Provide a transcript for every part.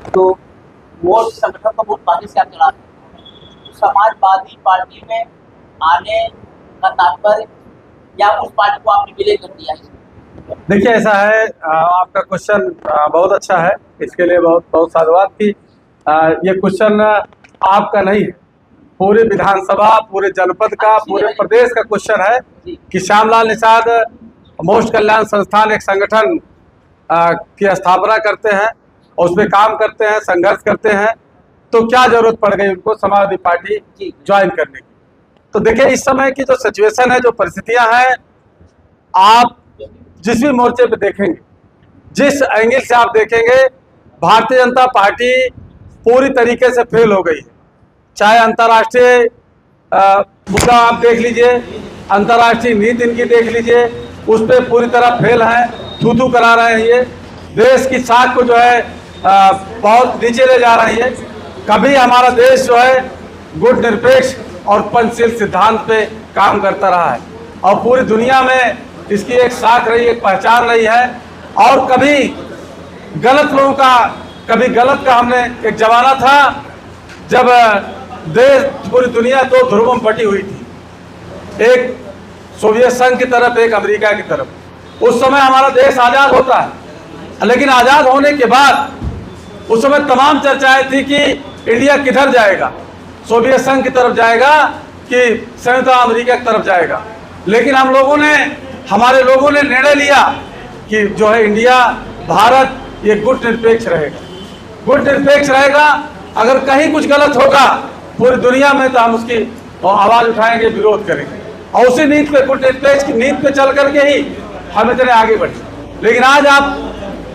तो वो संगठन का वोट पाने से आप चला तो समाजवादी पार्टी में आने का तात्पर्य या उस पार्टी को आपने विलय कर दिया है? देखिए ऐसा है, आपका क्वेश्चन बहुत अच्छा है, इसके लिए बहुत बहुत साधुवाद की। ये क्वेश्चन आपका नहीं है, पूरे विधानसभा, पूरे जनपद का, पूरे प्रदेश का क्वेश्चन है कि श्यामलाल निषाद मोक्ष कल्याण संस्थान एक संगठन की स्थापना करते हैं और उसमें काम करते हैं, संघर्ष करते हैं, तो क्या जरूरत पड़ गई उनको समाजवादी पार्टी ज्वाइन करने की। तो देखिए इस समय की जो सिचुएशन है, जो परिस्थितियां हैं, आप जिस भी मोर्चे पे देखेंगे, जिस एंगल से आप देखेंगे, भारतीय जनता पार्टी पूरी तरीके से फेल हो गई है। चाहे अंतर्राष्ट्रीय मुद्दा आप देख लीजिए, अंतर्राष्ट्रीय नीति इनकी देख लीजिए, उस पर पूरी तरह फेल है, थू करा रहे हैं। ये देश की साख को जो है बहुत नीचे ले जा रही है। कभी हमारा देश जो है गुट निरपेक्ष और पंचशील सिद्धांत पे काम करता रहा है और पूरी दुनिया में इसकी एक साख रही, एक पहचान रही है। और कभी गलत लोगों का, कभी गलत का, हमने एक जमाना था जब देश, पूरी दुनिया दो ध्रुवों में बटी हुई थी, एक सोवियत संघ की तरफ, एक अमेरिका की तरफ। उस समय हमारा देश आज़ाद होता है, लेकिन आज़ाद होने के बाद उस समय तमाम चर्चाएं थी कि इंडिया किधर जाएगा, सोवियत संघ की तरफ जाएगा कि संयुक्त अमेरिका की तरफ जाएगा। लेकिन हमारे लोगों ने निर्णय लिया कि जो है इंडिया, भारत, ये गुट निरपेक्ष रहेगा, गुट निरपेक्ष रहेगा। अगर कहीं कुछ गलत होगा पूरी दुनिया में तो हम उसकी आवाज़ उठाएंगे, विरोध करेंगे, और उसी नीति पे, गुट निरपेक्ष की नीति पे चल करके ही हम इतने आगे बढ़े। लेकिन आज आप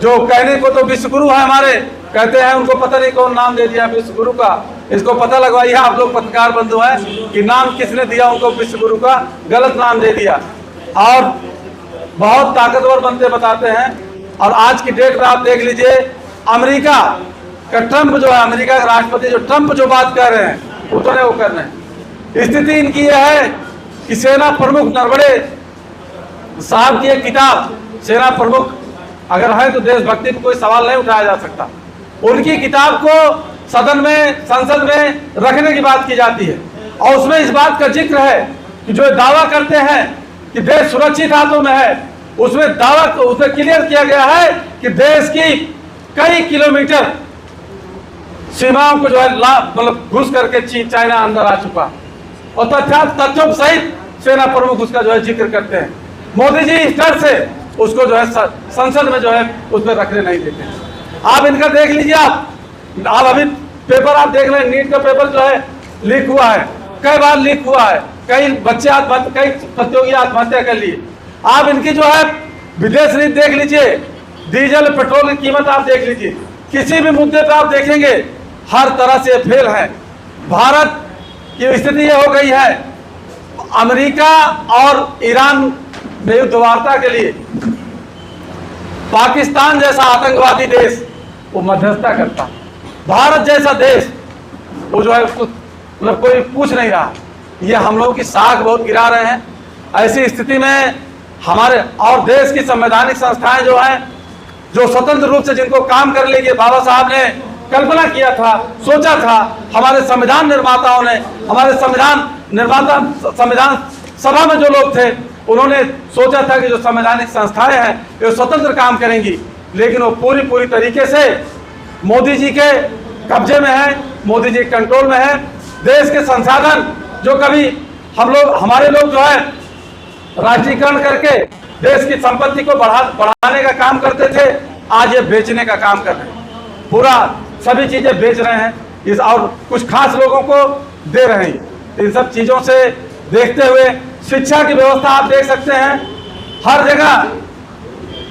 जो कहने को तो विश्वगुरु है हमारे, कहते हैं उनको पता नहीं कौन नाम दे दिया विश्वगुरु का, इसको पता लगवाइए आप लोग पत्रकार बंधु हैं कि नाम किसने दिया उनको, विश्वगुरु का गलत नाम दे दिया और बहुत ताकतवर बनते बताते हैं। और आज की डेट में आप देख लीजिए, अमेरिका का ट्रंप जो है, अमेरिका का राष्ट्रपति जो ट्रंप जो बात कर रहे हैं उतने वो कर रहे हैं। स्थिति इनकी यह है कि सेना प्रमुख नरवणे साहब की एक किताब, सेना प्रमुख अगर है तो देशभक्ति पर कोई सवाल नहीं उठाया जा सकता, उनकी किताब को सदन में, संसद में रखने की बात की जाती है और उसमें इस बात का जिक्र है कि जो दावा करते हैं कि देश सुरक्षित हाथों में है, उसमें दावा उसमें क्लियर किया गया है कि देश की कई किलोमीटर सीमाओं को जो है मतलब घुस करके चाइना अंदर आ चुका और तथ्यों सहित सेना प्रमुख उसका जो है जिक्र करते हैं। मोदी जी इस डर से उसको जो है संसद में जो है उसमें रखने नहीं देते। आप इनका देख लीजिए, आप अभी पेपर आप देख लें, नीट का पेपर जो है लीक हुआ है, कई बार लीक हुआ है, कई बच्चे कई प्रतियोगी आत्महत्या कर लिए। आप इनकी जो है विदेश नीति देख लीजिए, डीजल पेट्रोल की कीमत आप देख लीजिए, किसी भी मुद्दे पर आप देखेंगे हर तरह से फेल है। भारत की स्थिति ये हो गई है, अमेरिका और ईरान में युद्ध वार्ता के लिए पाकिस्तान जैसा आतंकवादी देश वो मध्यस्थता करता, भारत जैसा देश वो जो है उसको मतलब कोई पूछ नहीं रहा। ये हम लोगों की साख बहुत गिरा रहे हैं। ऐसी स्थिति में हमारे और देश की संवैधानिक संस्थाएं जो हैं, जो स्वतंत्र रूप से जिनको काम कर लेंगे, बाबा साहब ने कल्पना किया था, सोचा था, हमारे संविधान निर्माताओं ने, हमारे संविधान सभा में जो लोग थे उन्होंने सोचा था कि जो संवैधानिक संस्थाएं हैं वो स्वतंत्र काम करेंगी, लेकिन वो पूरी तरीके से मोदी जी के कब्जे में है, मोदी जी के कंट्रोल में है। देश के संसाधन जो कभी हमारे लोग जो है राष्ट्रीयकरण करके देश की संपत्ति को बढ़ाने का काम करते थे, आज ये बेचने का काम कर रहे हैं, पूरा सभी चीजें बेच रहे हैं और कुछ खास लोगों को दे रहे हैं। इन सब चीजों से देखते हुए शिक्षा की व्यवस्था आप देख सकते हैं, हर जगह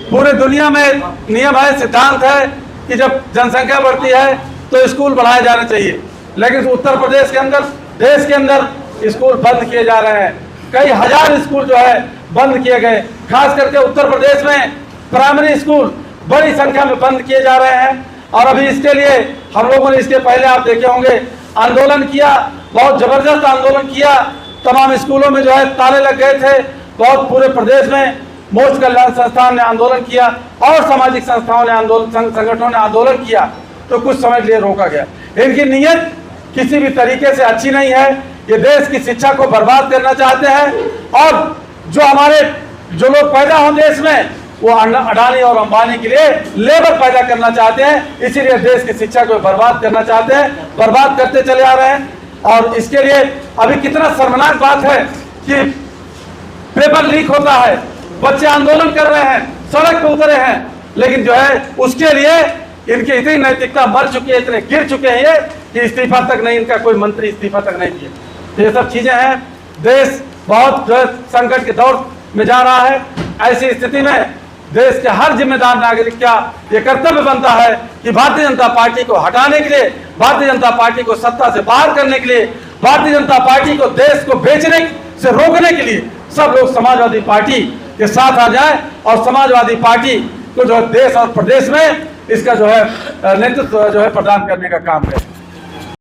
पूरे दुनिया में नियम है, सिद्धांत है कि जब जनसंख्या बढ़ती है तो स्कूल बढ़ाए जाने चाहिए, लेकिन उत्तर प्रदेश के अंदर, देश के अंदर स्कूल बंद किए जा रहे हैं। कई हजार स्कूल जो है बंद किए गए, खास करके उत्तर प्रदेश में प्राइमरी स्कूल बड़ी संख्या में बंद किए जा रहे हैं। और अभी इसके लिए हम लोगों ने, इसके पहले आप देखे होंगे, आंदोलन किया, बहुत जबरदस्त आंदोलन किया, तमाम स्कूलों में जो है ताले लग गए थे, बहुत पूरे प्रदेश में मोक्ष कल्याण संस्थान ने आंदोलन किया और सामाजिक संस्थाओं ने आंदोलन, संगठनों ने आंदोलन किया। तो कुछ समय के लिए रोका गया। इनकी नीयत किसी भी तरीके से अच्छी नहीं है। ये देश की शिक्षा को बर्बाद करना चाहते हैं और जो हमारे जो लोग पैदा हों देश में वो अडानी और अंबानी के लिए लेबर पैदा करना चाहते हैं, इसीलिए देश की शिक्षा को बर्बाद करना चाहते हैं, बर्बाद करते चले आ रहे हैं। और इसके लिए अभी कितना शर्मनाक बात है कि पेपर लीक होता है, बच्चे आंदोलन कर रहे हैं, सड़क पर उतरे हैं, लेकिन जो है उसके लिए इनकी इतनी नैतिकता मर चुकी है, इतने गिर चुके हैं ये कि इस्तीफा तक नहीं, इनका कोई मंत्री इस्तीफा तक नहीं दिए। तो ये सब चीजें हैं। देश बहुत जो है संकट के दौर में जा रहा है। ऐसी स्थिति में देश के हर जिम्मेदार नागरिक का ये कर्तव्य बनता है कि भारतीय जनता पार्टी को हटाने के लिए, भारतीय जनता पार्टी को सत्ता से बाहर करने के लिए, भारतीय जनता पार्टी को देश को बेचने से रोकने के लिए सब लोग समाजवादी पार्टी के साथ आ जाएं और समाजवादी पार्टी को जो देश और प्रदेश में इसका जो है नेतृत्व जो है प्रदान करने का काम करें।